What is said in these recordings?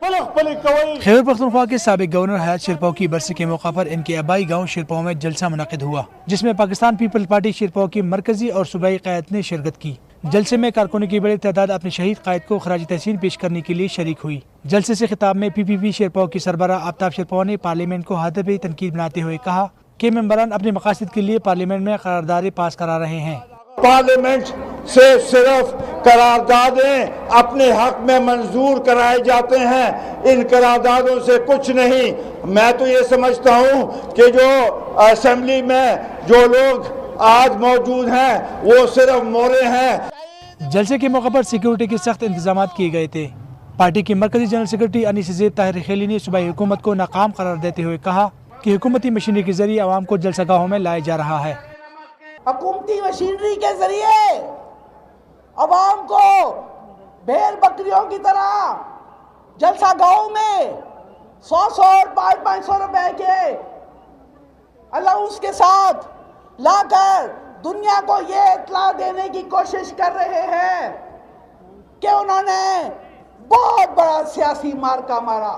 خیبر پختونخوا کے سابق گورنر حیات شیرپاؤ کی برسی کے موقع پر ان کے آبائی گاؤں شیرپاؤ میں جلسہ منعقد ہوا، جس میں پاکستان پیپلز پارٹی شیرپاؤ کی مرکزی اور صوبائی قیادت نے شرکت کی۔ جلسے میں کارکنوں کی بڑی تعداد اپنے شہید قائد کو خراج تحسین پیش کرنے کے لیے شریک ہوئی۔ جلسے سے خطاب میں پی پی پی شیرپاؤ کی سربراہ آفتاب شیرپاؤ نے پارلیمنٹ کو ہدف تنقید بناتے ہوئے کہا کہ ممبران اپنے مقاصد کے لیے پارلیمنٹ میں قراردادیں پاس کرا رہے ہیں۔ پارلیمنٹ سے صرف قراردادیں اپنے حق میں منظور کرائے جاتے ہیں، ان قراردادوں سے کچھ نہیں۔ میں تو یہ سمجھتا ہوں کہ جو اسمبلی میں جو لوگ آج موجود ہیں وہ صرف مورے ہیں۔ جلسے کے موقع پر سیکیورٹی کے سخت انتظامات کیے گئے تھے۔ پارٹی کے مرکزی جنرل سیکرٹری انیس زیب طاہر خیلی نے صوبائی حکومت کو ناکام قرار دیتے ہوئے کہا کہ حکومتی مشینری کے ذریعے عوام کو جلسہ گاہوں میں لایا جا رہا ہے۔ حکومتی مشینری کے ذریعے عوام کو بھیڑ بکریوں کی طرح جلسہ گاہوں میں 100 اور 500 روپے کے الاؤنس کے ساتھ لا کر دنیا کو یہ اطلاع دینے کی کوشش کر رہے ہیں کہ انہوں نے بہت بڑا سیاسی مارکا مارا۔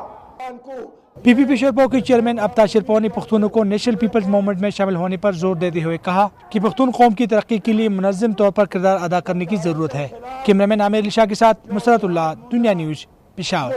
پی پی پی شیرپاؤ کے چیئرمین آفتاب شیرپاؤ نے پختونوں کو نیشنل پیپلز موومنٹ میں شامل ہونے پر زور دیتے ہوئے کہا کہ پختون قوم کی ترقی کے لیے منظم طور پر کردار ادا کرنے کی ضرورت ہے۔ کیمرامین عامر علی شاہ کے ساتھ مسرت اللہ، دنیا نیوز، پشاور۔